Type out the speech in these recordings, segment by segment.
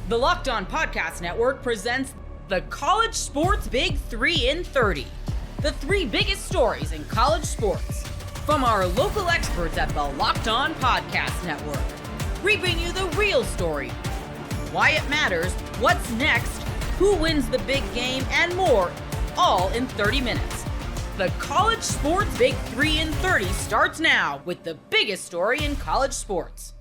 The Locked On Podcast Network presents the College Sports Big 3 in 30. The three biggest stories in college sports. From our local experts at the Locked On Podcast Network. Bringing you the real story. Why it matters, what's next, who wins the big game, and more, all in 30 minutes. The College Sports Big 3 in 30 starts now with the biggest story in college sports.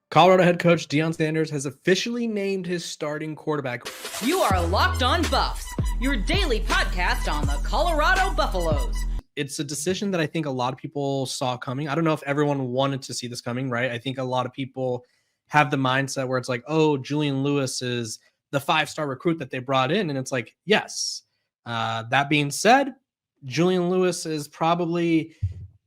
Colorado head coach Deion Sanders has officially named his starting quarterback. You are Locked On Buffs, your daily podcast on the Colorado Buffaloes. It's a decision that I think a lot of people saw coming. I don't know if everyone wanted to see this coming, right? I think a lot of people have the mindset where it's like, oh, Julian Lewis is the 5-star recruit that they brought in. And it's like, yes. That being said, Julian Lewis is probably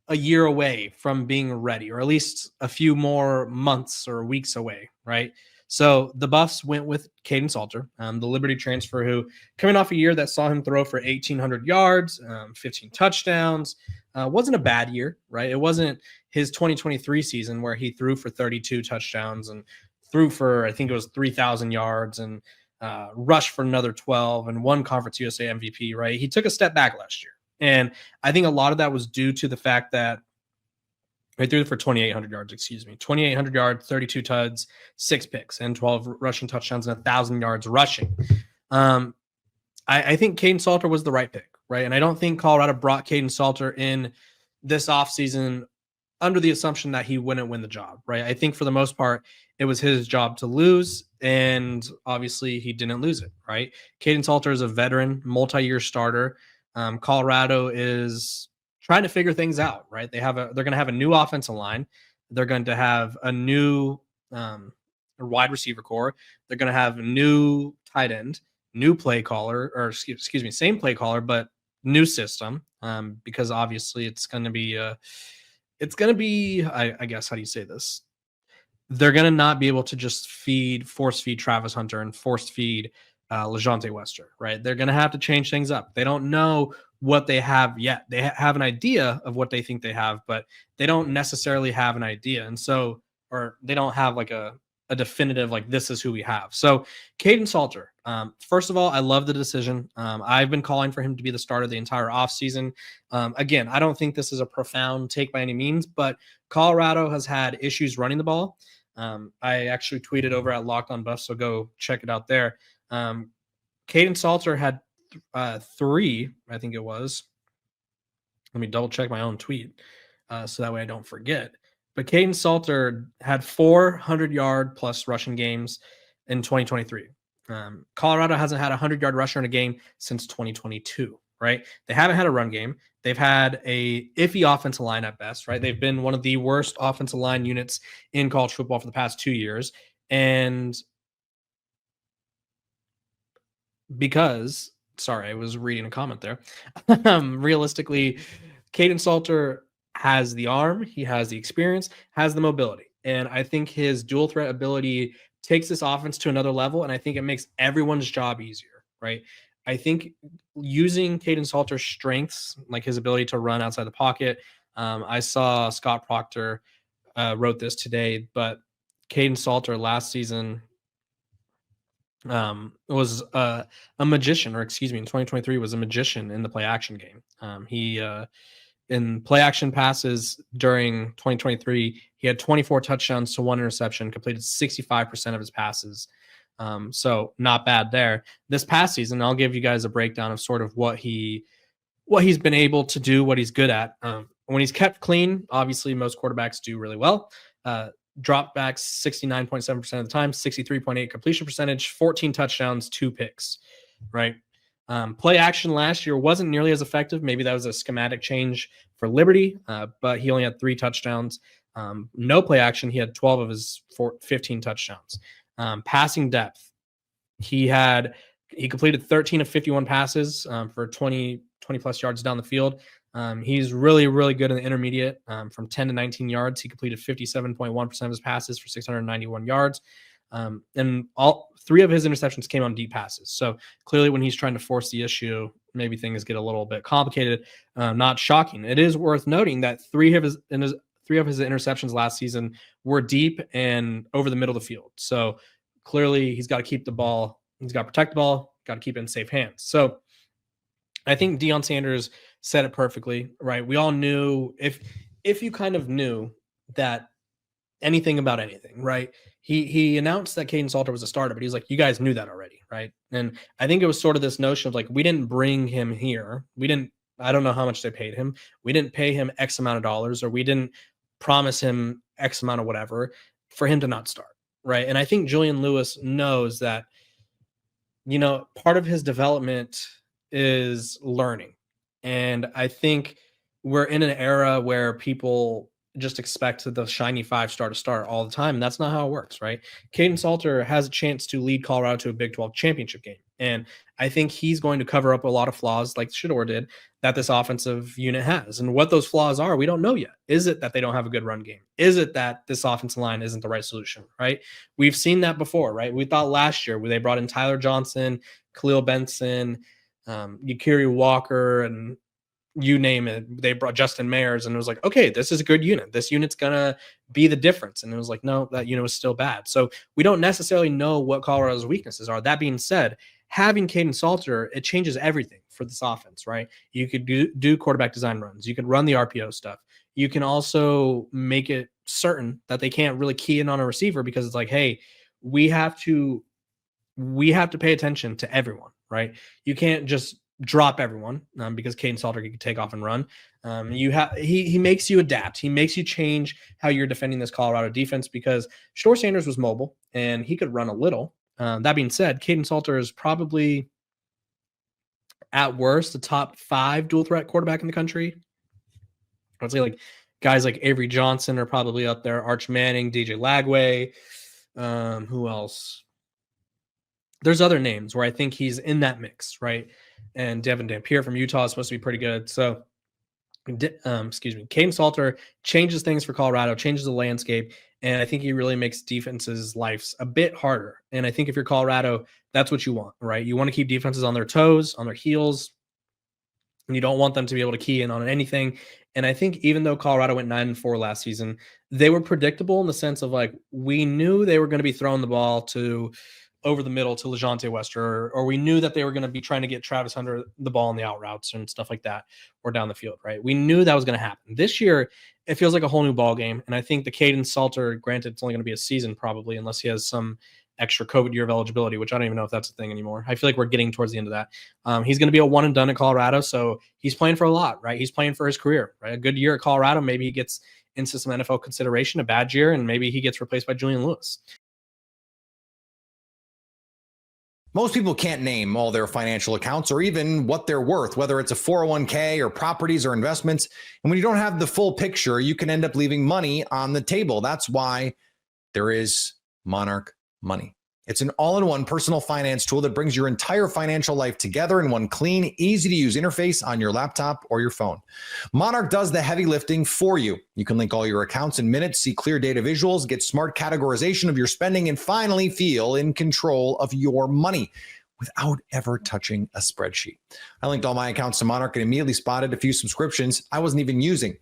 a year away from being ready, or at least a few more months or weeks away, right? So the Buffs went with Kaidon Salter, the Liberty transfer, who coming off a year that saw him throw for 1,800 yards, 15 touchdowns. Wasn't a bad year, right? It wasn't his 2023 season where he threw for 32 touchdowns and threw for, I think it was 3,000 yards and rushed for another 12 and won Conference USA MVP, right? He took a step back last year. And I think a lot of that was due to the fact that he threw for 2,800 yards, 2,800 yards, 32 tuds, 6 picks, and 12 rushing touchdowns and 1,000 yards rushing. I think Kaidon Salter was the right pick, right? And I don't think Colorado brought Kaidon Salter in this offseason under the assumption that he wouldn't win the job, right? I think for the most part, it was his job to lose, and obviously he didn't lose it, right? Kaidon Salter is a veteran, multi-year starter. Colorado is trying to figure things out, right? They're going to have a new offensive line. They're going to have a new wide receiver core. They're going to have a new tight end, new play caller, or excuse me, same play caller, but new system. Because obviously it's going to be, I guess, how do you say this? They're going to not be able to just force feed Travis Hunter and force feed LeJohntay Wester, right? They're going to have to change things up. They don't know what they have yet. They have an idea of what they think they have, but they don't necessarily have an idea. And so, or they don't have like a definitive, like, this is who we have. So Kaidon Salter, first of all, I love the decision. I've been calling for him to be the starter the entire offseason. Again, I don't think this is a profound take by any means, but Colorado has had issues running the ball. I actually tweeted over at Locked On Buffs, so go check it out there. Kaidon Salter had 3, I think it was. Let me double check my own tweet so that way I don't forget. But Kaidon Salter had 400-yard plus rushing games in 2023. Colorado hasn't had a 100-yard rusher in a game since 2022, right? They haven't had a run game. They've had a iffy offensive line at best, right? They've been one of the worst offensive line units in college football for the past 2 years. And because, sorry, I was reading a comment there. Realistically, Kaidon Salter has the arm, he has the experience, has the mobility. And I think his dual threat ability takes this offense to another level. And I think it makes everyone's job easier, right? I think using Kaidon Salter's strengths, like his ability to run outside the pocket. I saw Scott Proctor wrote this today, but Kaidon Salter last season was a magician, or excuse me, in 2023 was a magician in the play action game. He in play action passes during 2023, he had 24 touchdowns to 1 interception, completed 65% of his passes. So not bad there. This past season, I'll give you guys a breakdown of sort of what he's been able to do, what he's good at. When he's kept clean, obviously most quarterbacks do really well. Dropbacks 69.7% of the time, 63.8 completion percentage, 14 touchdowns, 2 picks, right? Play action last year wasn't nearly as effective. Maybe that was a schematic change for Liberty, but he only had 3 touchdowns. No play action, he had 12 of his 15 touchdowns. Passing depth, he completed 13 of 51 passes for 20 plus yards down the field. He's really, really good in the intermediate. From 10 to 19 yards, he completed 57.1% of his passes for 691 yards. And all 3 of his interceptions came on deep passes. So clearly when he's trying to force the issue, maybe things get a little bit complicated. Not shocking. It is worth noting that 3 of his interceptions last season were deep and over the middle of the field. So clearly he's got to keep the ball. He's got to protect the ball, got to keep it in safe hands. So I think Deion Sanders said it perfectly, right? We all knew if you kind of knew that anything about anything, right? He announced that Kaidon Salter was a starter, but he's like, you guys knew that already, right? And I think it was sort of this notion of like, we didn't bring him here. I don't know how much they paid him. We didn't pay him X amount of dollars, or we didn't promise him X amount of whatever for him to not start, right? And I think Julian Lewis knows that, part of his development is learning. And I think we're in an era where people just expect the shiny 5-star to start all the time. And that's not how it works, right? Kaidon Salter has a chance to lead Colorado to a Big 12 championship game. And I think he's going to cover up a lot of flaws like Shedeur did that this offensive unit has. And what those flaws are, we don't know yet. Is it that they don't have a good run game? Is it that this offensive line isn't the right solution, right? We've seen that before, right? We thought last year where they brought in Tyler Johnson, Khalil Benson, Yakiri Walker, and you name it. They brought Justin Mayers, and it was like, okay, this is a good unit. This unit's going to be the difference. And it was like, no, that unit was still bad. So we don't necessarily know what Colorado's weaknesses are. That being said, having Kaidon Salter, it changes everything for this offense, right? You could do quarterback design runs. You could run the RPO stuff. You can also make it certain that they can't really key in on a receiver, because it's like, hey, we have to pay attention to everyone, right? You can't just drop everyone because Kaidon Salter can take off and run. He makes you adapt. He makes you change how you're defending this Colorado defense, because Shedeur Sanders was mobile and he could run a little. That being said, Kaidon Salter is probably at worst the top 5 dual threat quarterback in the country. I'd say like guys like Avery Johnson are probably up there, Arch Manning, DJ Lagway. Who else? There's other names where I think he's in that mix, right? And Devin Dampier from Utah is supposed to be pretty good. So, Kaidon Salter changes things for Colorado, changes the landscape, and I think he really makes defenses' lives a bit harder. And I think if you're Colorado, that's what you want, right? You want to keep defenses on their toes, on their heels, and you don't want them to be able to key in on anything. And I think even though Colorado went 9-4 last season, they were predictable in the sense of like, we knew they were going to be throwing the ball to over the middle to LeJonte Wester, or we knew that they were going to be trying to get Travis Hunter the ball on the out routes and stuff like that, or down the field, right? We knew that was going to happen. This year, it feels like a whole new ball game. And I think the Kaidon Salter, granted, it's only going to be a season probably, unless he has some extra COVID year of eligibility, which I don't even know if that's a thing anymore. I feel like we're getting towards the end of that. He's going to be a one and done at Colorado. So he's playing for a lot, right? He's playing for his career, right? A good year at Colorado. Maybe he gets into some NFL consideration, a bad year, and maybe he gets replaced by Julian Lewis. Most people can't name all their financial accounts or even what they're worth, whether it's a 401k or properties or investments. And when you don't have the full picture, you can end up leaving money on the table. That's why there is Monarch Money. It's an all-in-one personal finance tool that brings your entire financial life together in one clean, easy-to-use interface on your laptop or your phone. Monarch does the heavy lifting for you. You can link all your accounts in minutes, see clear data visuals, get smart categorization of your spending, and finally feel in control of your money without ever touching a spreadsheet. I linked all my accounts to Monarch and immediately spotted a few subscriptions I wasn't even using.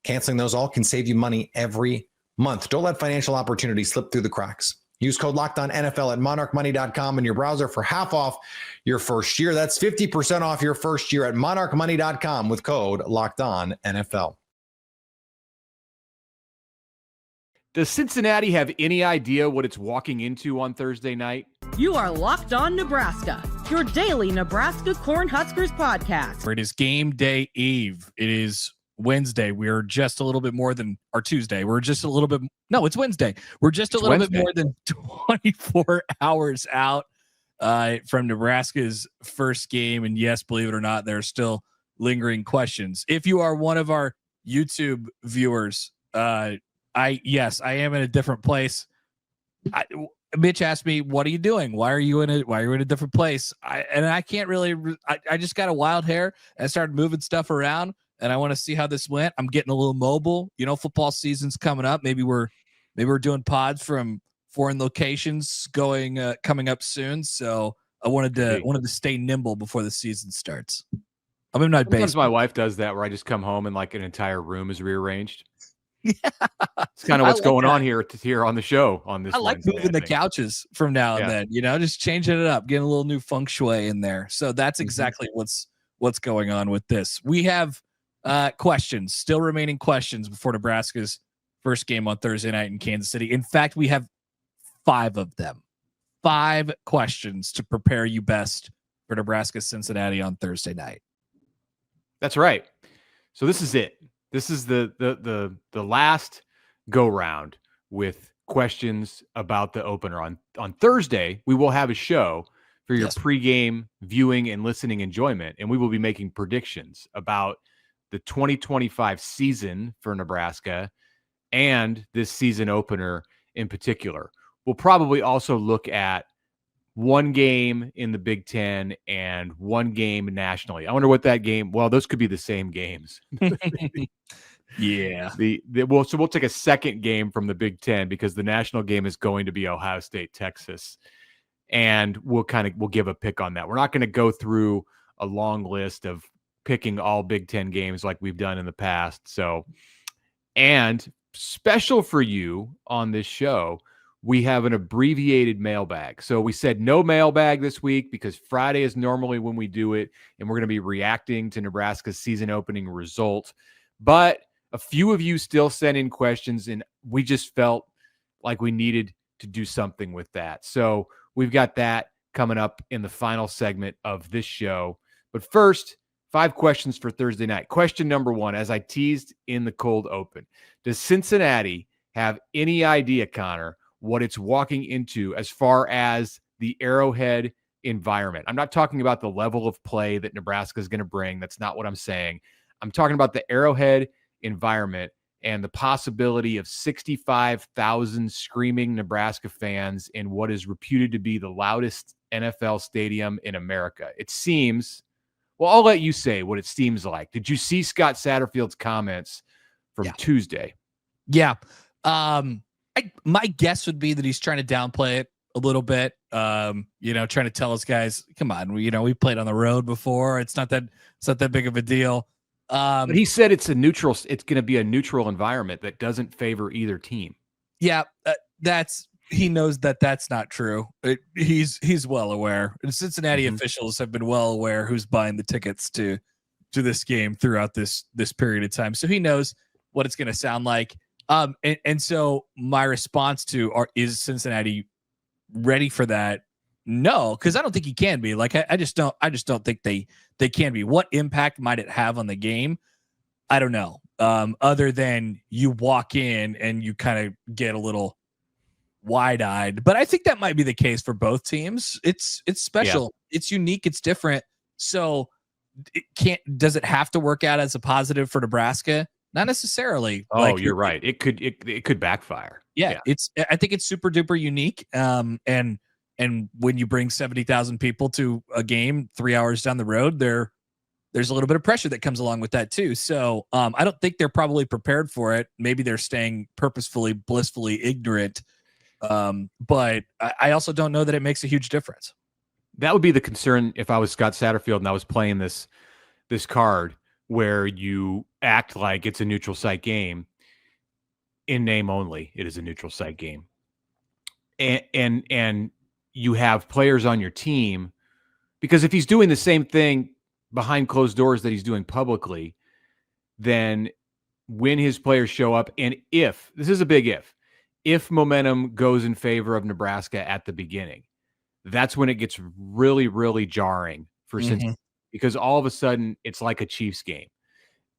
Canceling those all can save you money every month. Don't let financial opportunities slip through the cracks. Use code LOCKEDONNFL at monarchmoney.com in your browser for half off your first year. That's 50% off your first year at monarchmoney.com with code LOCKEDONNFL. Does Cincinnati have any idea what it's walking into on Thursday night? You are Locked On Nebraska, your daily Nebraska Cornhuskers podcast. It is game day eve. It is Wednesday. We're just a little bit more than, or Tuesday. We're just a little bit, no, it's Wednesday. We're just a little bit more than 24 hours out from Nebraska's first game. And yes, believe it or not, there are still lingering questions. If you are one of our YouTube viewers, I am in a different place. Mitch asked me, "What are you doing? Why are you in a different place?" I can't really. I just got a wild hair and started moving stuff around, and I want to see how this went. I'm getting a little mobile. You know, football season's coming up. Maybe we're doing pods from foreign locations coming up soon. So I wanted to stay nimble before the season starts. I'm in my basement. Sometimes my wife does that, where I just come home and like an entire room is rearranged. It's kind of what's going on here on the show on this. I like Wednesday, moving the couches from now and then, just changing it up, getting a little new feng shui in there. So that's exactly what's going on with this. We have questions, still remaining questions before Nebraska's first game on Thursday night in Kansas City. In fact, we have 5 of them. 5 questions to prepare you best for Nebraska Cincinnati on Thursday night. That's right. So this is it. This is the last go round with questions about the opener. On Thursday, we will have a show for your pregame viewing and listening enjoyment, and we will be making predictions about the 2025 season for Nebraska and this season opener in particular. We'll probably also look at one game in the Big Ten and one game nationally. I wonder what that game. Well, those could be the same games. Yeah. So we'll take a second game from the Big Ten because the national game is going to be Ohio State, Texas, and we'll give a pick on that. We're not going to go through a long list of picking all Big Ten games like we've done in the past. So, and special for you on this show, we have an abbreviated mailbag. So we said no mailbag this week because Friday is normally when we do it, and we're going to be reacting to Nebraska's season opening result. But a few of you still sent in questions, and we just felt like we needed to do something with that. So we've got that coming up in the final segment of this show. But first, 5 questions for Thursday night. Question number 1, as I teased in the cold open, does Cincinnati have any idea, Connor, what it's walking into as far as the Arrowhead environment? I'm not talking about the level of play that Nebraska is going to bring. That's not what I'm saying. I'm talking about the Arrowhead environment and the possibility of 65,000 screaming Nebraska fans in what is reputed to be the loudest NFL stadium in America. It seems, well, I'll let you say what it seems like. Did you see Scott Satterfield's comments from Tuesday? Yeah. My guess would be that he's trying to downplay it a little bit. Trying to tell us guys, come on, we played on the road before. It's not that big of a deal. But he said it's going to be a neutral environment that doesn't favor either team. Yeah, he knows that that's not true. He's well aware. And Cincinnati officials have been well aware who's buying the tickets to this game throughout this period of time. So he knows what it's going to sound like. And so my response to is Cincinnati ready for that? No, because I don't think he can be. Like I just don't think they can be. What impact might it have on the game? I don't know. Other than you walk in and you kind of get a little wide-eyed. But I think that might be the case for both teams. It's special. Yeah. It's unique. It's different. So does it have to work out as a positive for Nebraska? Not necessarily. Oh, you're right. It could backfire. Yeah. I think it's super duper unique. And when you bring 70,000 people to a game 3 hours down the road, there's a little bit of pressure that comes along with that too. So I don't think they're probably prepared for it. Maybe they're staying purposefully, blissfully ignorant. But I also don't know that it makes a huge difference. That would be the concern if I was Scott Satterfield and I was playing this card where you act like it's a neutral site game. In name only, it is a neutral site game. And you have players on your team, because if he's doing the same thing behind closed doors that he's doing publicly, then when his players show up, and if, this is a big if momentum goes in favor of Nebraska at the beginning, that's when it gets really, really jarring for Cincinnati, because all of a sudden it's like a Chiefs game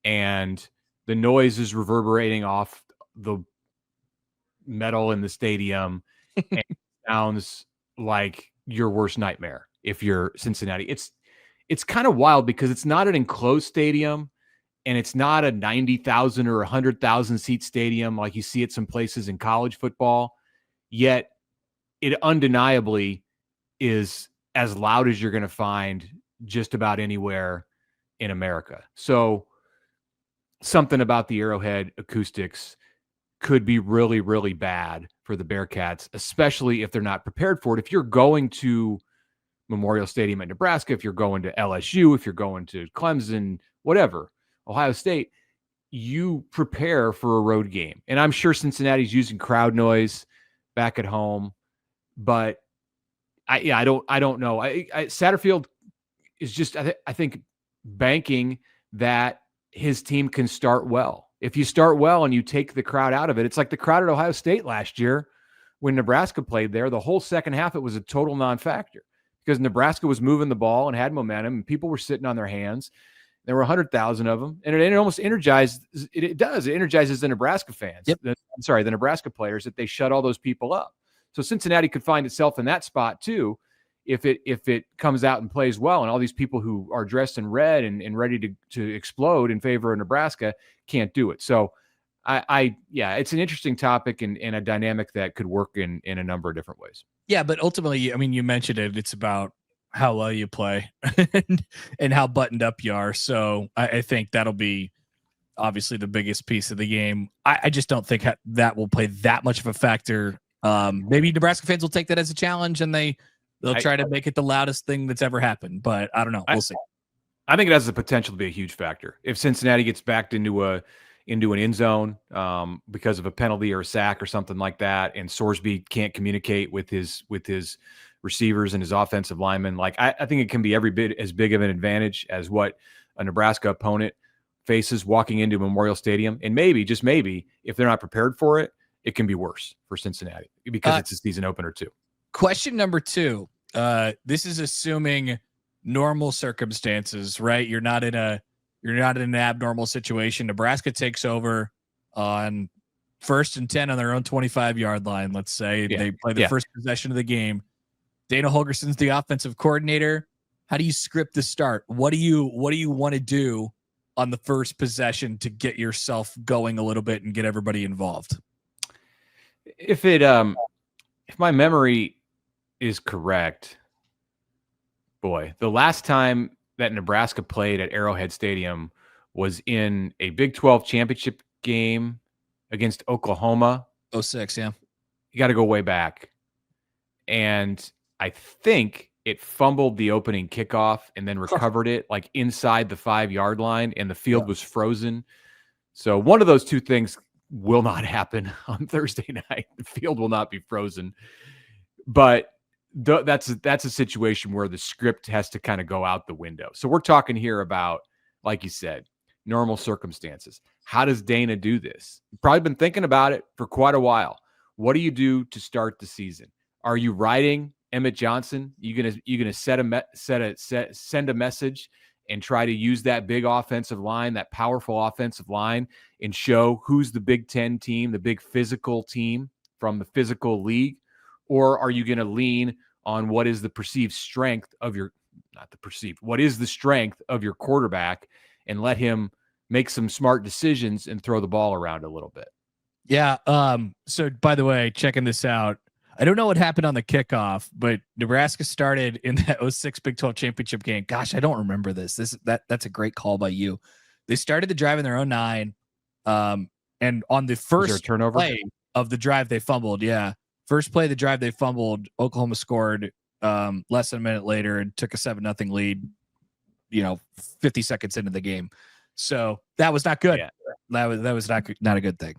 and the noise is reverberating off the metal in the stadium and it sounds like your worst nightmare if you're Cincinnati. It's kind of wild because it's not an enclosed stadium and it's not a 90,000 or 100,000 seat stadium like you see at some places in college football, yet it undeniably is as loud as you're going to find just about anywhere in America. So something about the Arrowhead acoustics could be really, really bad for the Bearcats, especially if they're not prepared for it. If you're going to Memorial Stadium at Nebraska, if you're going to LSU, if you're going to Clemson, whatever, Ohio State, you prepare for a road game. And I'm sure Cincinnati's using crowd noise back at home, but I don't know. Satterfield is just, I think, banking that his team can start well. If you start well and you take the crowd out of it, it's like the crowd at Ohio State last year when Nebraska played there. The whole second half, it was a total non-factor because Nebraska was moving the ball and had momentum, and people were sitting on their hands. There were 100,000 of them, and it almost energized. It energizes the Nebraska fans. Yep. The Nebraska players, that they shut all those people up. So Cincinnati could find itself in that spot too, if it comes out and plays well, and all these people who are dressed in red and ready to explode in favor of Nebraska can't do it. So it's an interesting topic and a dynamic that could work in a number of different ways. Yeah, but ultimately, I mean, you mentioned it. It's about how well you play and how buttoned up you are. So I think that'll be obviously the biggest piece of the game. I just don't think that will play that much of a factor. Maybe Nebraska fans will take that as a challenge and they'll try to make it the loudest thing that's ever happened. But I don't know. We'll see. I think it has the potential to be a huge factor. If Cincinnati gets backed into an end zone because of a penalty or a sack or something like that, and Sorsby can't communicate with his receivers and his offensive linemen, like I think it can be every bit as big of an advantage as what a Nebraska opponent faces walking into Memorial Stadium. And maybe, just maybe, if they're not prepared for it, it can be worse for Cincinnati because it's a season opener too. Question number 2. This is assuming normal circumstances, right? You're not in an abnormal situation. Nebraska takes over on 1st and 10 on their own 25-yard line. Let's say they play the first possession of the game. Dana Holgerson's the offensive coordinator. How do you script the start? What do you want to do on the first possession to get yourself going a little bit and get everybody involved? If my memory is correct, boy, the last time that Nebraska played at Arrowhead Stadium was in a Big 12 championship game against Oklahoma. 2006, yeah. You got to go way back. And I think it fumbled the opening kickoff and then recovered it like inside the 5-yard line, and the field was frozen. So one of those two things will not happen on Thursday night. The field will not be frozen. But that's a situation where the script has to kind of go out the window. So we're talking here about, like you said, normal circumstances. How does Dana do this? You've probably been thinking about it for quite a while. What do you do to start the season? Are you riding Emmett Johnson? You gonna send a message and try to use that big offensive line, that powerful offensive line, and show who's the Big Ten team, the big physical team from the physical league? Or are you going to lean on what is the perceived strength of what is the strength of your quarterback and let him make some smart decisions and throw the ball around a little bit? Yeah. So by the way, checking this out, I don't know what happened on the kickoff, but Nebraska started in that 2006 Big 12 championship game. Gosh, I don't remember this. That's a great call by you. They started the drive in their own 9. And on the first turnover play of the drive, they fumbled. Yeah. First play of the drive, they fumbled. Oklahoma scored less than a minute later and took a 7-0 lead, 50 seconds into the game. So that was not good. Yeah. That was not a good thing.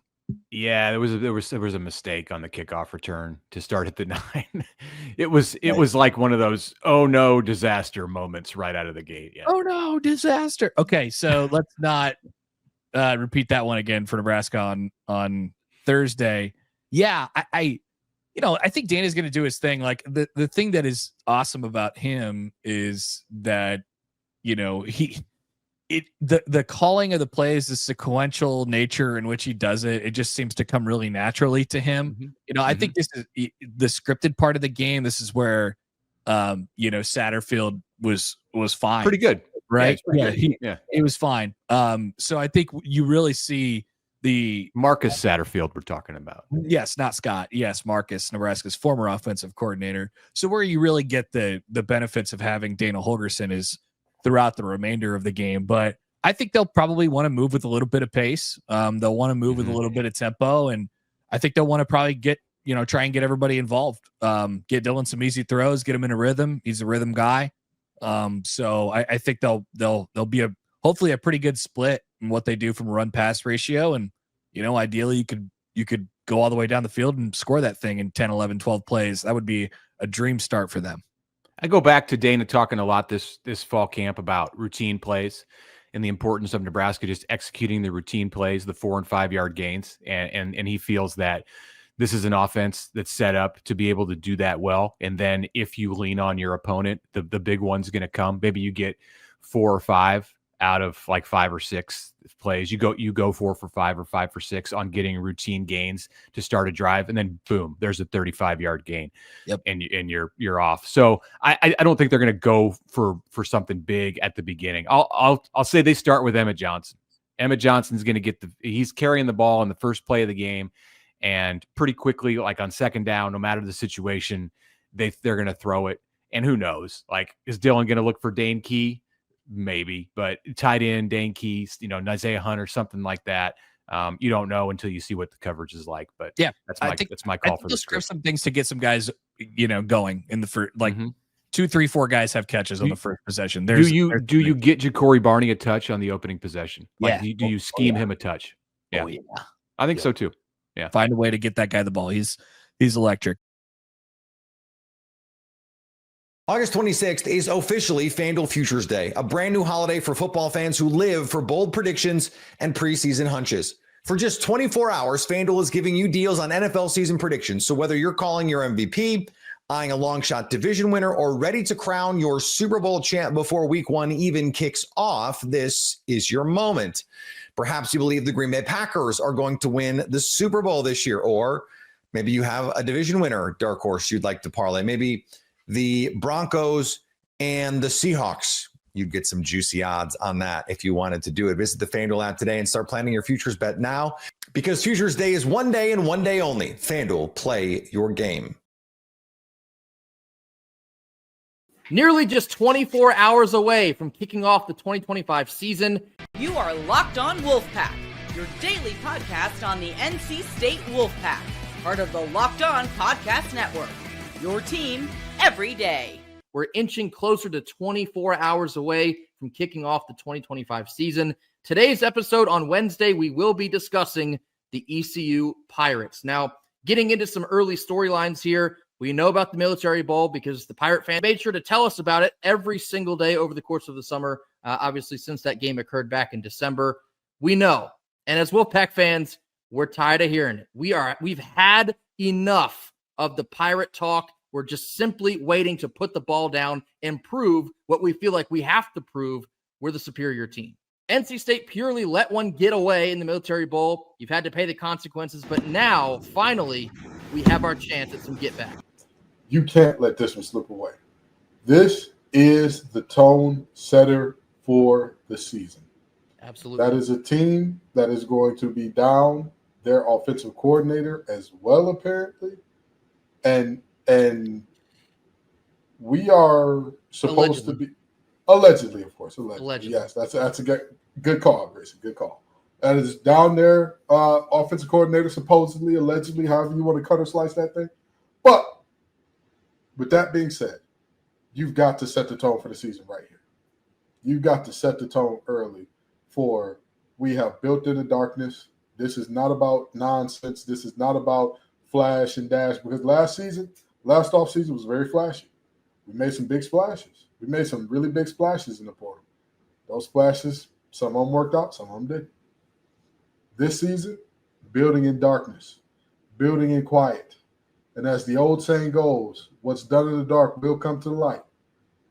Yeah, there was a mistake on the kickoff return to start at the 9. It was like one of those oh no disaster moments right out of the gate. Yeah. Oh no disaster. Okay, so let's not repeat that one again for Nebraska on Thursday. Yeah, I think Dana's going to do his thing. Like the thing that is awesome about him is that the calling of the plays, the sequential nature in which he does it, it just seems to come really naturally to him. Mm-hmm. I think this is the scripted part of the game. This is where, Satterfield was fine. Pretty good. Right. Yeah. He was fine. So I think you really see the Marcus Satterfield we're talking about. Yes. Not Scott. Yes. Marcus, Nebraska's former offensive coordinator. So where you really get the benefits of having Dana Holgerson is throughout the remainder of the game. But I think they'll probably want to move with a little bit of pace. They'll want to move with a little bit of tempo. And I think they'll want to probably try and get everybody involved. Get Dylan some easy throws, get him in a rhythm. He's a rhythm guy. So I think they'll be hopefully a pretty good split and what they do from run pass ratio. And, ideally you could go all the way down the field and score that thing in 10, 11, 12 plays. That would be a dream start for them. I go back to Dana talking a lot this fall camp about routine plays and the importance of Nebraska just executing the routine plays, the 4 and 5 yard gains. And he feels that this is an offense that's set up to be able to do that well. And then if you lean on your opponent, the big one's going to come. Maybe you get 4 or 5 out of like 5 or 6 plays. You go 4 for 5 or 5 for 6 on getting routine gains to start a drive, and then boom, there's a 35-yard gain. Yep. And you're off. So I don't think they're going to go for something big at the beginning. I'll say they start with Emmett Johnson. Emmett Johnson's going to he's carrying the ball in the first play of the game, and pretty quickly, like on second down, no matter the situation, they're going to throw it. And who knows? Like, is Dylan going to look for Dane Key? Maybe, but tight end, Dane Key, Isaiah Hunter, something like that. You don't know until you see what the coverage is like. But yeah, that's my call for this. Script some things to get some guys, going in the first, like 2, 3, 4 guys have catches on the first possession. Do you get Ja'Cory Barney a touch on the opening possession? Like, yeah. Do you scheme him a touch? Yeah. Oh, yeah. I think so too. Yeah. Find a way to get that guy the ball. He's electric. August 26th is officially FanDuel Futures Day, a brand new holiday for football fans who live for bold predictions and preseason hunches. For just 24 hours, FanDuel is giving you deals on NFL season predictions. So whether you're calling your MVP, eyeing a long shot division winner, or ready to crown your Super Bowl champ before week 1 even kicks off, this is your moment. Perhaps you believe the Green Bay Packers are going to win the Super Bowl this year, or maybe you have a division winner, dark horse you'd like to parlay. Maybe the Broncos and the Seahawks. You'd get some juicy odds on that if you wanted to do it. Visit the FanDuel app today and start planning your futures bet now, because Futures Day is one day and one day only. FanDuel, play your game. Nearly just 24 hours away from kicking off the 2025 season. You are Locked On Wolfpack, your daily podcast on the NC State Wolfpack, part of the Locked On Podcast Network. Your team every day. We're inching closer to 24 hours away from kicking off the 2025 season. Today's episode on Wednesday, we will be discussing the ECU Pirates. Now, getting into some early storylines here, we know about the Military Bowl because the Pirate fan made sure to tell us about it every single day over the course of the summer. Obviously, since that game occurred back in December, we know. And as Wolfpack fans, we're tired of hearing it. We've had enough of the Pirate talk. We're just simply waiting to put the ball down and prove what we feel like we have to prove. We're the superior team. NC State purely let one get away in the Military Bowl. You've had to pay the consequences, but now, finally, we have our chance at some get back. You can't let this one slip away. This is the tone setter for the season. Absolutely. That is a team that is going to be down their offensive coordinator as well, apparently. And we are supposed to be allegedly, of course. Allegedly. Yes, that's a good call, Grayson. Good call. That is down there, offensive coordinator, supposedly, allegedly, however you want to cut or slice that thing. But with that being said, you've got to set the tone for the season right here. You've got to set the tone early for we have built in the darkness. This is not about nonsense. This is not about flash and dash, because last offseason was very flashy. We made some big splashes. We made some really big splashes in the portal. Those splashes, some of them worked out, some of them didn't. This season, building in darkness, building in quiet. And as the old saying goes, what's done in the dark will come to the light.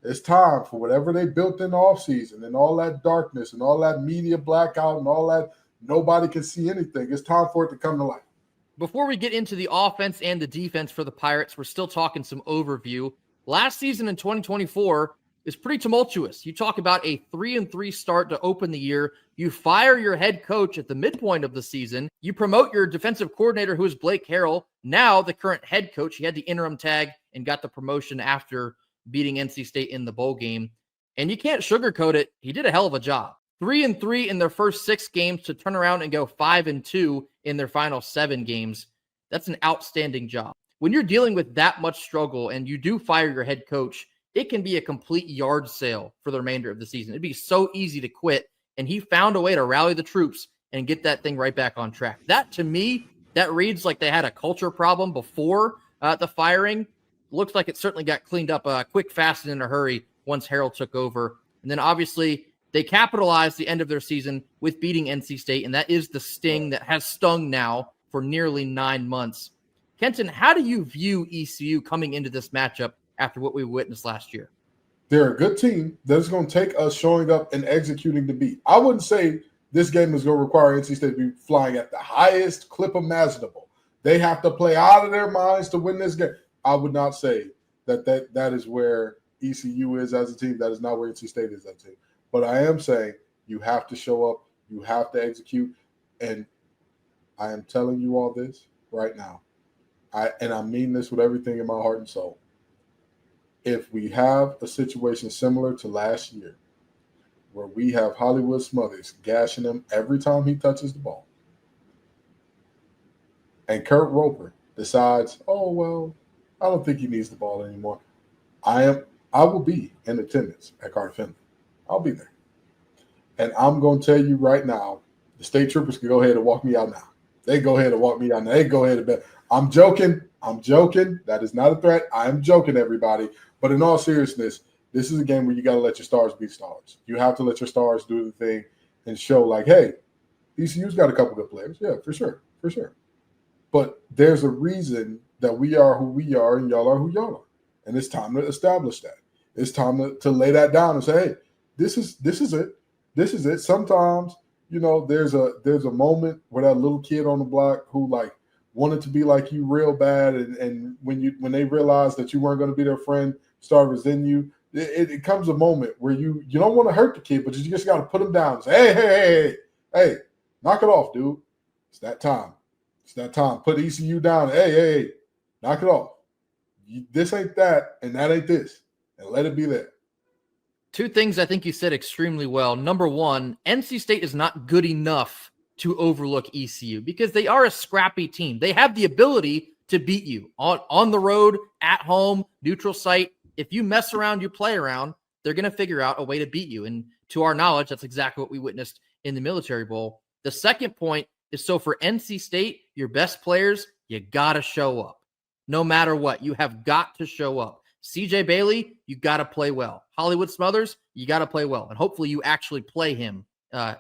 It's time for whatever they built in the offseason and all that darkness and all that media blackout and all that nobody can see anything. It's time for it to come to light. Before we get into the offense and the defense for the Pirates, we're still talking some overview. Last season in 2024 is pretty tumultuous. You talk about a 3-3 start to open the year. You fire your head coach at the midpoint of the season. You promote your defensive coordinator, who is Blake Harrell, now the current head coach. He had the interim tag and got the promotion after beating NC State in the bowl game. And you can't sugarcoat it. He did a hell of a job. 3-3 in their first 6 games to turn around and go 5-2 in their final 7 games. That's an outstanding job. When you're dealing with that much struggle and you do fire your head coach, it can be a complete yard sale for the remainder of the season. It'd be so easy to quit and he found a way to rally the troops and get that thing right back on track. That, to me, that reads like they had a culture problem before the firing. Looks like it certainly got cleaned up quick, fast, and in a hurry once Harold took over. And then obviously they capitalized the end of their season with beating NC State, and that is the sting that has stung now for nearly 9 months. Kenton, how do you view ECU coming into this matchup after what we witnessed last year? They're a good team that's going to take us showing up and executing the beat. I wouldn't say this game is going to require NC State to be flying at the highest clip imaginable. They have to play out of their minds to win this game. I would not say that is where ECU is as a team. That is not where NC State is as a team. But I am saying you have to show up, you have to execute, and I am telling you all this right now. I mean this with everything in my heart and soul. If we have a situation similar to last year, where we have Hollywood Smothers gashing him every time he touches the ball, and Kurt Roper decides, oh, well, I don't think he needs the ball anymore, I will be in attendance at Carter Finley. I'll be there. And I'm going to tell you right now, the state troopers can go ahead and walk me out now. They go ahead and walk me out now. They go ahead and bet. I'm joking. That is not a threat. I'm joking, everybody. But in all seriousness, this is a game where you got to let your stars be stars. You have to let your stars do the thing and show like, hey, ECU's got a couple good players. Yeah, for sure. But there's a reason that we are who we are and y'all are who y'all are. And it's time to establish that. It's time to lay that down and say, hey, this is it. This is it. Sometimes, there's a moment where that little kid on the block who like wanted to be like you real bad, and when they realized that you weren't going to be their friend, start resenting you. It comes a moment where you don't want to hurt the kid, but you just got to put him down and say, hey, knock it off, dude. It's that time. Put ECU down. Hey, knock it off. This ain't that, and that ain't this, and let it be there. Two things I think you said extremely well. Number one, NC State is not good enough to overlook ECU because they are a scrappy team. They have the ability to beat you on the road, at home, neutral site. If you mess around, you play around, they're going to figure out a way to beat you. And to our knowledge, that's exactly what we witnessed in the Military Bowl. The second point is, so for NC State, your best players, you got to show up. No matter what, you have got to show up. CJ Bailey, you got to play well. Hollywood Smothers, you got to play well. And hopefully you actually play him,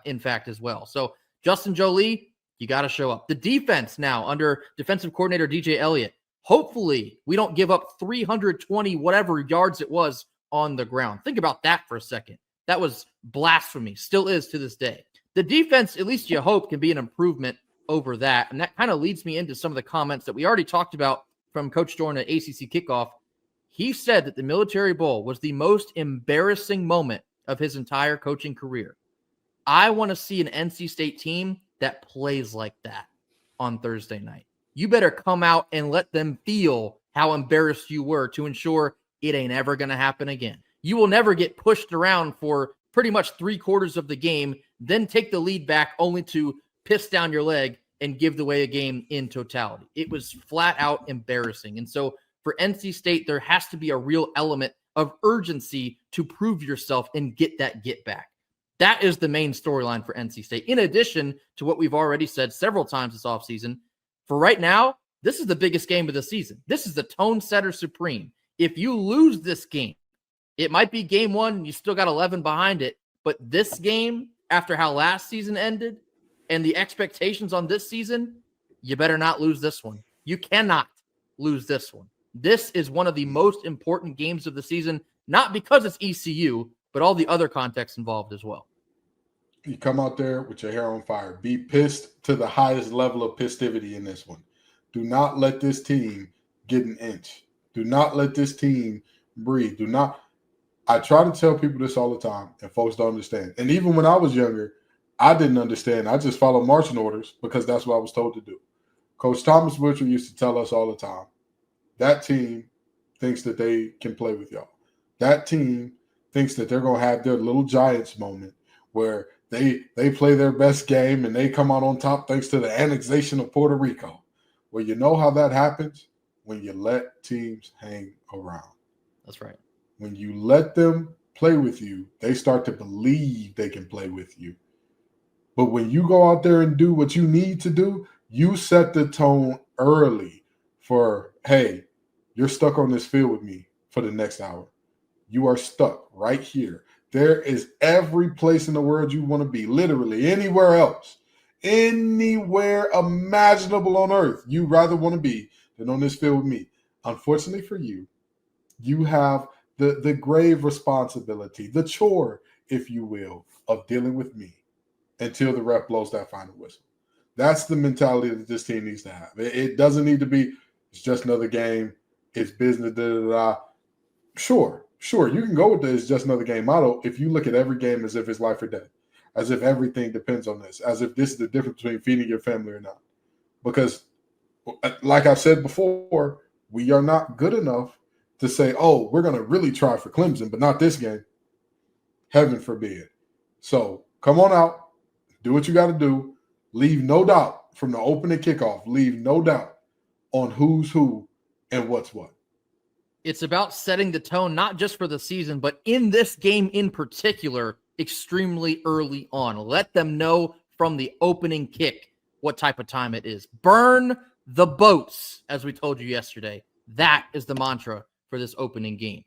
in fact, as well. So Justin Jolie, you got to show up. The defense now under defensive coordinator DJ Elliott, hopefully we don't give up 320 whatever yards it was on the ground. Think about that for a second. That was blasphemy. Still is to this day. The defense, at least you hope, can be an improvement over that. And that kind of leads me into some of the comments that we already talked about from Coach Dorn at ACC Kickoff. He said that the Military Bowl was the most embarrassing moment of his entire coaching career. I want to see an NC State team that plays like that on Thursday night. You better come out and let them feel how embarrassed you were to ensure it ain't ever going to happen again. You will never get pushed around for pretty much 3/4 of the game, then take the lead back only to piss down your leg and give away a game in totality. It was flat out embarrassing. And so for NC State, there has to be a real element of urgency to prove yourself and get that get back. That is the main storyline for NC State. In addition to what we've already said several times this offseason, for right now, this is the biggest game of the season. This is the tone setter supreme. If you lose this game, it might be game one and you still got 11 behind it, but this game, after how last season ended and the expectations on this season, you better not lose this one. You cannot lose this one. This is one of the most important games of the season, not because it's ECU, but all the other context involved as well. You come out there with your hair on fire. Be pissed to the highest level of pistivity in this one. Do not let this team get an inch. Do not let this team breathe. I try to tell people this all the time, and folks don't understand. And even when I was younger, I didn't understand. I just followed marching orders because that's what I was told to do. Coach Thomas Butcher used to tell us all the time, that team thinks that they can play with y'all. That team thinks that they're going to have their little Giants moment where they play their best game and they come out on top thanks to the annexation of Puerto Rico. Well, you know how that happens? When you let teams hang around. That's right. When you let them play with you, they start to believe they can play with you. But when you go out there and do what you need to do, you set the tone early for, hey, you're stuck on this field with me for the next hour. You are stuck right here. There is every place in the world you want to be, literally anywhere else, anywhere imaginable on earth you rather want to be than on this field with me. Unfortunately for you, you have the grave responsibility, the chore, if you will, of dealing with me until the ref blows that final whistle. That's the mentality that this team needs to have. It doesn't need to be, it's just another game, it's business, da-da-da. Sure, you can go with the it's just another game model if you look at every game as if it's life or death, as if everything depends on this, as if this is the difference between feeding your family or not. Because, like I've said before, we are not good enough to say, oh, we're going to really try for Clemson, but not this game. Heaven forbid. So come on out, do what you got to do. Leave no doubt from the opening kickoff. Leave no doubt on who's who and what's what. It's about setting the tone, not just for the season, but in this game in particular, extremely early on. Let them know from the opening kick what type of time it is. Burn the boats, as we told you yesterday. That is the mantra for this opening game.